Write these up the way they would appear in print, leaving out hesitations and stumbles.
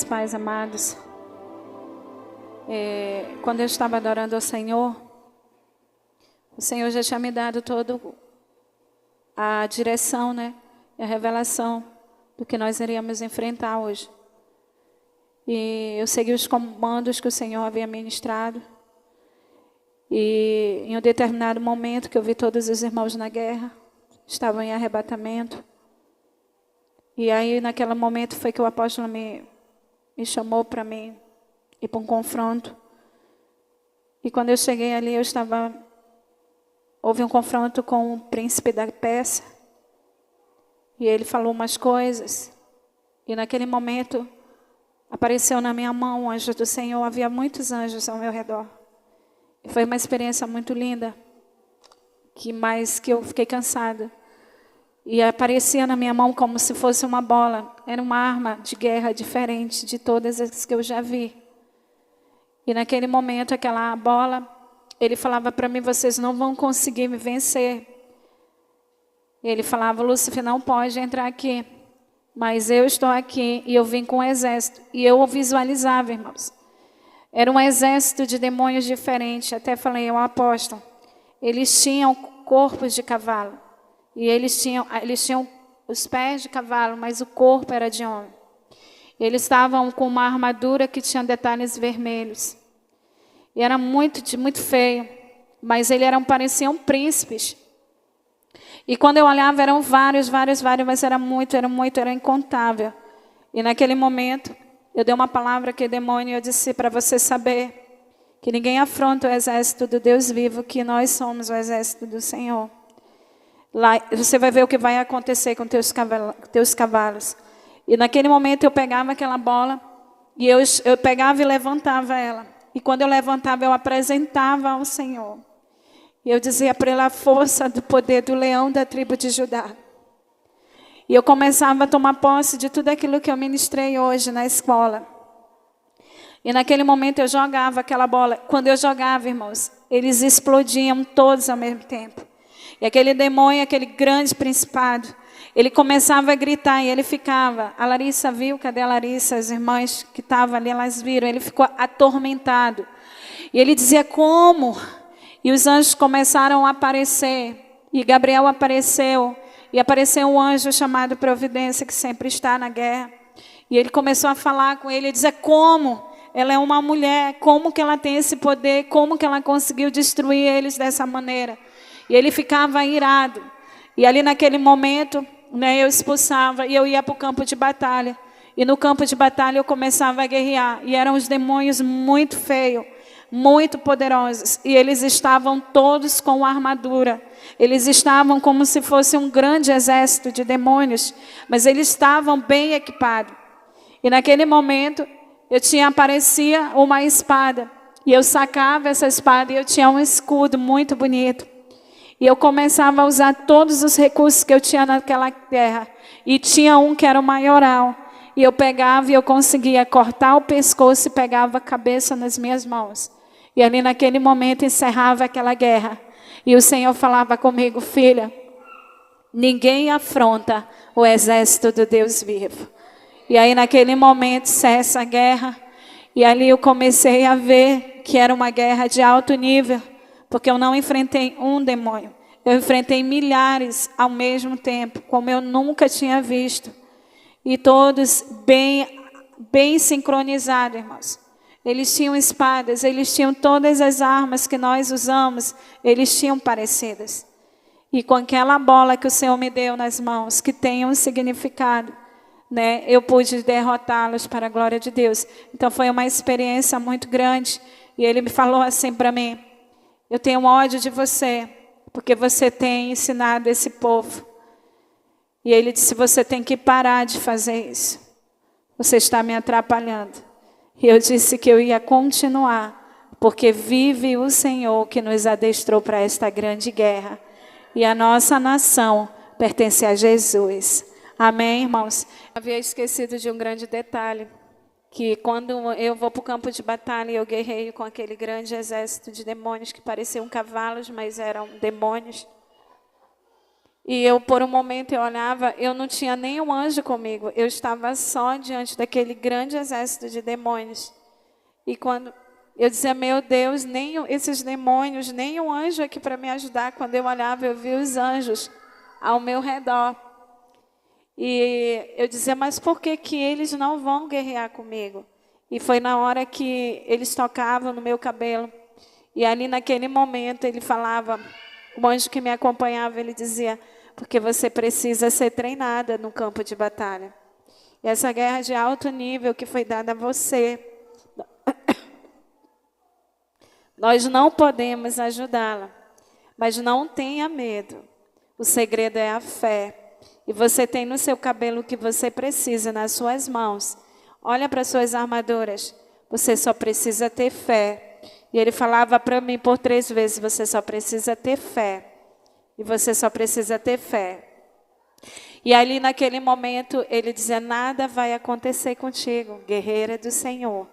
pais amados, quando eu estava adorando ao Senhor, o Senhor já tinha me dado toda a direção, né? E a revelação do que nós iríamos enfrentar hoje. E eu segui os comandos que o Senhor havia ministrado. E em um determinado momento que eu vi todos os irmãos na guerra, estavam em arrebatamento. E aí naquele momento foi que o apóstolo me chamou para mim ir para um confronto. E quando eu cheguei ali, houve um confronto com o príncipe da Pérsia. E ele falou umas coisas. E naquele momento apareceu na minha mão o anjo do Senhor. Havia muitos anjos ao meu redor. E foi uma experiência muito linda. Mas que eu fiquei cansada. E aparecia na minha mão como se fosse uma bola. Era uma arma de guerra diferente de todas as que eu já vi. E naquele momento, aquela bola, ele falava para mim, vocês não vão conseguir me vencer. Ele falava, Lúcifer, não pode entrar aqui. Mas eu estou aqui e eu vim com um exército. E eu o visualizava, irmãos. Era um exército de demônios diferentes. Até falei, o apóstolo, eles tinham corpos de cavalo. E eles tinham os pés de cavalo, mas o corpo era de homem. Eles estavam com uma armadura que tinha detalhes vermelhos. E era muito feio. Mas pareciam príncipes. E quando eu olhava, eram vários, mas era incontável. E naquele momento, eu dei uma palavra que demônio, eu disse para você saber que ninguém afronta o exército do Deus vivo, que nós somos o exército do Senhor. Lá você vai ver o que vai acontecer com teus cavalos. E naquele momento eu pegava aquela bola e eu pegava e levantava ela. E quando eu levantava, eu apresentava ao Senhor. E eu dizia para ele a força do poder do leão da tribo de Judá. E eu começava a tomar posse de tudo aquilo que eu ministrei hoje na escola. E naquele momento eu jogava aquela bola. Quando eu jogava, irmãos, eles explodiam todos ao mesmo tempo. E aquele demônio, aquele grande principado, ele começava a gritar e ele ficava. A Larissa viu, cadê a Larissa? As irmãs que estavam ali, elas viram. Ele ficou atormentado. E ele dizia, como? E os anjos começaram a aparecer. E Gabriel apareceu. E apareceu um anjo chamado Providência, que sempre está na guerra. E ele começou a falar com ele e dizer, como? Ela é uma mulher, como que ela tem esse poder? Como que ela conseguiu destruir eles dessa maneira? E ele ficava irado. E ali naquele momento, né, eu expulsava e eu ia para o campo de batalha. E no campo de batalha eu começava a guerrear. E eram os demônios muito feios, muito poderosos. E eles estavam todos com armadura. Eles estavam como se fosse um grande exército de demônios. Mas eles estavam bem equipados. E naquele momento, aparecia uma espada. E eu sacava essa espada e eu tinha um escudo muito bonito. E eu começava a usar todos os recursos que eu tinha naquela guerra. E tinha um que era o maioral. E eu pegava e eu conseguia cortar o pescoço e pegava a cabeça nas minhas mãos. E ali naquele momento encerrava aquela guerra. E o Senhor falava comigo, filha, ninguém afronta o exército do Deus vivo. E aí naquele momento cessa a guerra. E ali eu comecei a ver que era uma guerra de alto nível. Porque eu não enfrentei um demônio. Eu enfrentei milhares ao mesmo tempo, como eu nunca tinha visto. E todos bem sincronizados, irmãos. Eles tinham espadas, eles tinham todas as armas que nós usamos, eles tinham parecidas. E com aquela bola que o Senhor me deu nas mãos, que tem um significado, né, eu pude derrotá-los para a glória de Deus. Então foi uma experiência muito grande. E ele me falou assim para mim, eu tenho ódio de você, porque você tem ensinado esse povo. E ele disse, você tem que parar de fazer isso. Você está me atrapalhando. E eu disse que eu ia continuar, porque vive o Senhor que nos adestrou para esta grande guerra. E a nossa nação pertence a Jesus. Amém, irmãos? Eu havia esquecido de um grande detalhe. Que quando eu vou para o campo de batalha, eu guerreio com aquele grande exército de demônios que pareciam cavalos, mas eram demônios. E eu, por um momento, eu olhava, eu não tinha nenhum anjo comigo. Eu estava só diante daquele grande exército de demônios. E quando eu dizia, meu Deus, esses demônios, nenhum anjo aqui para me ajudar. Quando eu olhava, eu via os anjos ao meu redor. E eu dizia, mas por que que eles não vão guerrear comigo? E foi na hora que eles tocavam no meu cabelo. E ali naquele momento ele falava, o anjo que me acompanhava, ele dizia, porque você precisa ser treinada no campo de batalha. E essa guerra de alto nível que foi dada a você, nós não podemos ajudá-la, mas não tenha medo. O segredo é a fé. E você tem no seu cabelo o que você precisa, nas suas mãos. Olha para as suas armaduras. Você só precisa ter fé. E ele falava para mim por 3 vezes, você só precisa ter fé. E você só precisa ter fé. E ali naquele momento ele dizia, nada vai acontecer contigo, guerreira do Senhor.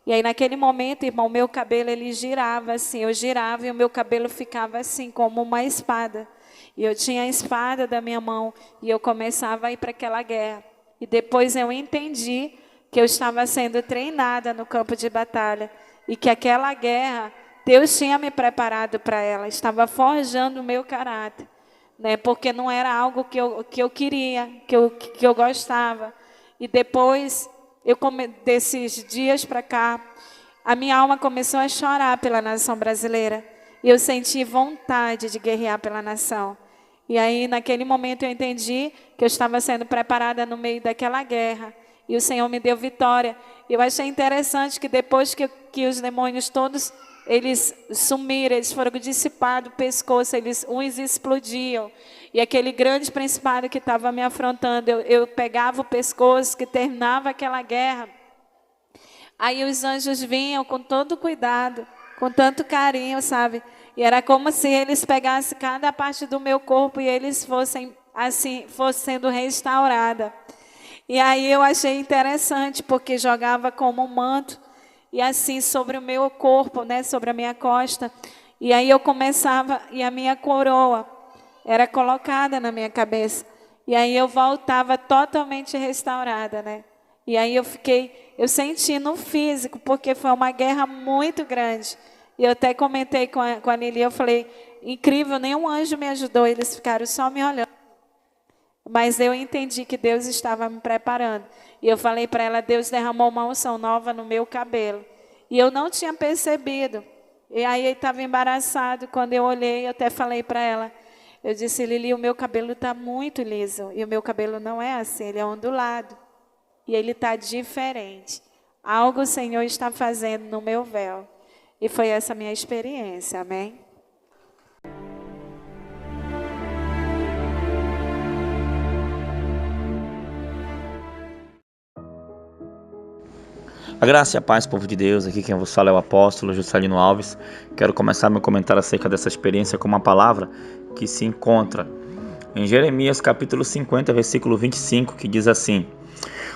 E aí naquele momento, irmão, meu cabelo ele girava assim, eu girava e o meu cabelo ficava assim, como uma espada. E eu tinha a espada da minha mão e eu começava a ir para aquela guerra. E depois eu entendi que eu estava sendo treinada no campo de batalha. E que aquela guerra, Deus tinha me preparado para ela, estava forjando o meu caráter. Né? Porque não era algo que eu queria, que eu gostava. E depois, desses dias para cá, a minha alma começou a chorar pela nação brasileira. E eu senti vontade de guerrear pela nação. E aí, naquele momento, eu entendi que eu estava sendo preparada no meio daquela guerra. E o Senhor me deu vitória. Eu achei interessante que depois que os demônios todos, eles sumiram, eles foram dissipados, o pescoço, uns explodiam. E aquele grande principado que estava me afrontando, eu pegava o pescoço, que terminava aquela guerra. Aí os anjos vinham com todo cuidado, com tanto carinho, sabe? E era como se eles pegassem cada parte do meu corpo e eles fossem sendo restaurada. E aí eu achei interessante, porque jogava como um manto, e assim sobre o meu corpo, né, sobre a minha costa. E aí eu começava, e a minha coroa era colocada na minha cabeça. E aí eu voltava totalmente restaurada, né? E aí eu senti no físico, porque foi uma guerra muito grande. E eu até comentei com a Lili, eu falei, incrível, nenhum anjo me ajudou, eles ficaram só me olhando. Mas eu entendi que Deus estava me preparando. E eu falei para ela, Deus derramou uma unção nova no meu cabelo. E eu não tinha percebido. E aí ele estava embaraçado, quando eu olhei, eu até falei para ela, eu disse, Lili, o meu cabelo está muito liso. E o meu cabelo não é assim, ele é ondulado. E ele está diferente. Algo o Senhor está fazendo no meu véu. E foi essa minha experiência, amém? A graça e a paz, povo de Deus, aqui quem vos fala é o apóstolo Juscelino Alves. Quero começar meu comentário acerca dessa experiência com uma palavra que se encontra em Jeremias capítulo 50, versículo 25, que diz assim: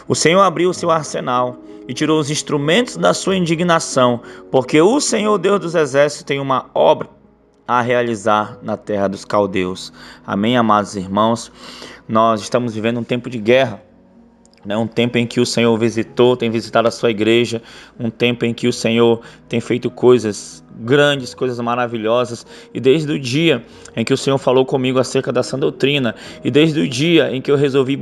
O Senhor abriu o seu arsenal e tirou os instrumentos da sua indignação, porque o Senhor Deus dos exércitos tem uma obra a realizar na terra dos caldeus. Amém, amados irmãos? Nós estamos vivendo um tempo de guerra. Um tempo em que o Senhor tem visitado a sua igreja, um tempo em que o Senhor tem feito coisas grandes, coisas maravilhosas, e desde o dia em que o Senhor falou comigo acerca da sã doutrina, e desde o dia em que eu resolvi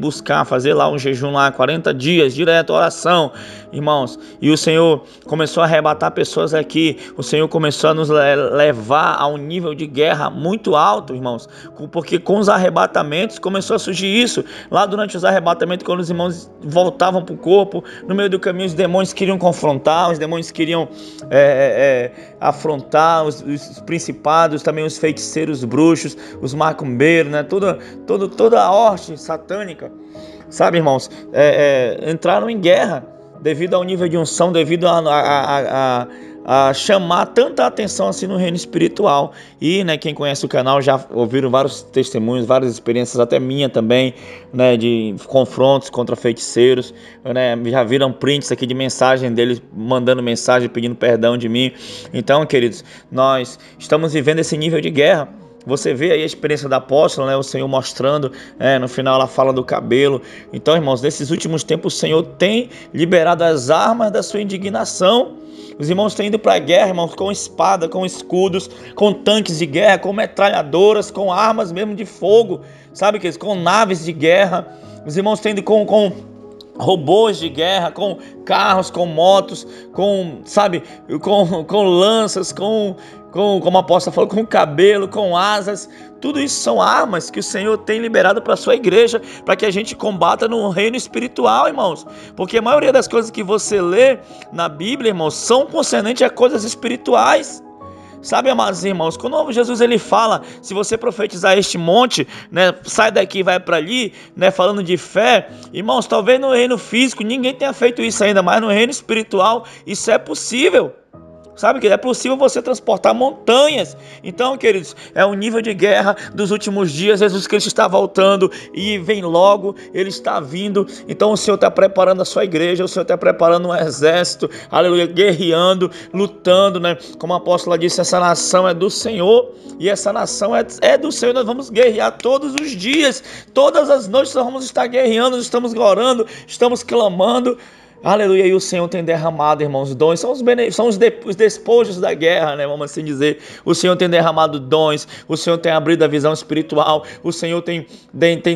fazer lá um jejum lá, 40 dias, direto, oração, irmãos, e o Senhor começou a arrebatar pessoas aqui, o Senhor começou a nos levar a um nível de guerra muito alto, irmãos, porque com os arrebatamentos começou a surgir isso, lá durante os arrebatamentos, quando os irmãos voltavam para o corpo, no meio do caminho os demônios queriam confrontar, os demônios queriam afrontar os principados, também os feiticeiros, bruxos, os macumbeiros, né? toda a horte satânica, sabe, irmãos, entraram em guerra devido ao nível de unção, devido a chamar tanta atenção assim no reino espiritual. E, né, quem conhece o canal já ouviram vários testemunhos, várias experiências, até minha também, né, de confrontos contra feiticeiros, né, já viram prints aqui de mensagem deles, mandando mensagem, pedindo perdão de mim. Então, queridos, nós estamos vivendo esse nível de guerra, Você vê aí a experiência da apóstola, né? O Senhor mostrando, no final ela fala do cabelo. Então, irmãos, nesses últimos tempos o Senhor tem liberado as armas da sua indignação. Os irmãos têm ido para a guerra, irmãos, com espada, com escudos, com tanques de guerra, com metralhadoras, com armas mesmo de fogo, sabe, queridos? Com naves de guerra. Os irmãos têm ido com robôs de guerra, com carros, com motos, com lanças, como a apóstola falou, com cabelo, com asas. Tudo isso são armas que o Senhor tem liberado para a sua igreja, para que a gente combata no reino espiritual, irmãos. Porque a maioria das coisas que você lê na Bíblia, irmãos, são concernentes a coisas espirituais. Sabe, amados irmãos, quando Jesus ele fala, se você profetizar este monte, né, sai daqui e vai para ali, né, falando de fé, irmãos, talvez no reino físico ninguém tenha feito isso ainda, mas no reino espiritual isso é possível. Sabe que é possível você transportar montanhas. Então, queridos, é o nível de guerra dos últimos dias. Jesus Cristo está voltando e vem logo, Ele está vindo. Então o Senhor está preparando a sua igreja, o Senhor está preparando um exército, aleluia, guerreando, lutando, né? Como a apóstola disse, essa nação é do Senhor e essa nação é do Senhor. Nós vamos guerrear todos os dias, todas as noites nós vamos estar guerreando, estamos orando, estamos clamando. Aleluia, e o Senhor tem derramado, irmãos, dons, são os despojos da guerra, né, vamos assim dizer. O Senhor tem derramado dons, o Senhor tem abrido a visão espiritual, o Senhor tem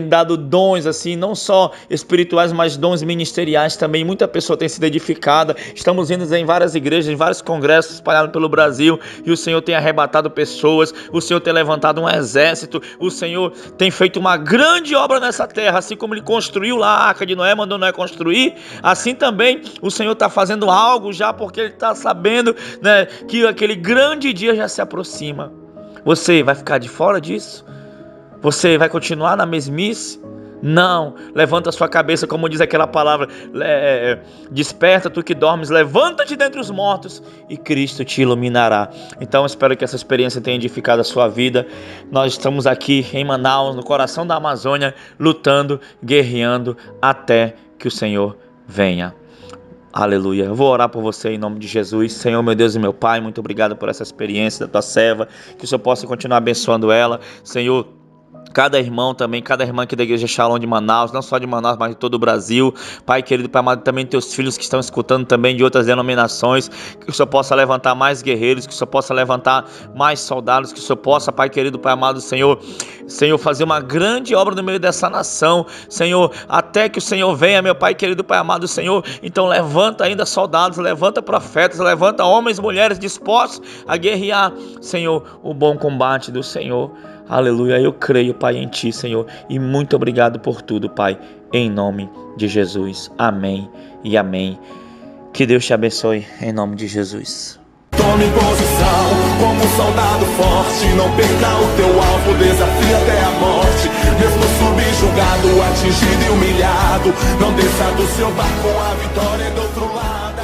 dado dons, assim, não só espirituais, mas dons ministeriais também. Muita pessoa tem sido edificada. Estamos indo em várias igrejas, em vários congressos espalhados pelo Brasil, e o Senhor tem arrebatado pessoas, o Senhor tem levantado um exército, o Senhor tem feito uma grande obra nessa terra, assim como Ele construiu lá a Arca de Noé, mandou Noé construir, assim também o Senhor está fazendo algo já, porque Ele está sabendo, né, que aquele grande dia já se aproxima. Você vai ficar de fora disso? Você vai continuar na mesmice? Não, levanta a sua cabeça, como diz aquela palavra, desperta tu que dormes, levanta-te dentre os mortos e Cristo te iluminará. Então espero que essa experiência tenha edificado a sua vida. Nós estamos aqui em Manaus, no coração da Amazônia, lutando, guerreando até que o Senhor venha. Aleluia. Eu vou orar por você em nome de Jesus. Senhor, meu Deus e meu Pai, muito obrigado por essa experiência da tua serva, que o Senhor possa continuar abençoando ela. Senhor, cada irmão também, cada irmã aqui da igreja Shalom de Manaus, não só de Manaus, mas de todo o Brasil. Pai querido, Pai amado, também teus filhos que estão escutando também de outras denominações, que o Senhor possa levantar mais guerreiros, que o Senhor possa levantar mais soldados, que o Senhor possa, Pai querido, Pai amado, Senhor, fazer uma grande obra no meio dessa nação, Senhor, até que o Senhor venha, meu Pai querido, Pai amado, Senhor. Então levanta ainda soldados, levanta profetas, levanta homens e mulheres dispostos a guerrear, Senhor, o bom combate do Senhor. Aleluia, eu creio, Pai, em Ti, Senhor, e muito obrigado por tudo, Pai, em nome de Jesus. Amém e amém. Que Deus te abençoe, em nome de Jesus. Tome posição como um soldado forte, não perca o teu alvo, desafie até a morte. Mesmo subjugado, atingido e humilhado, não desça do seu barco, a vitória é do outro lado.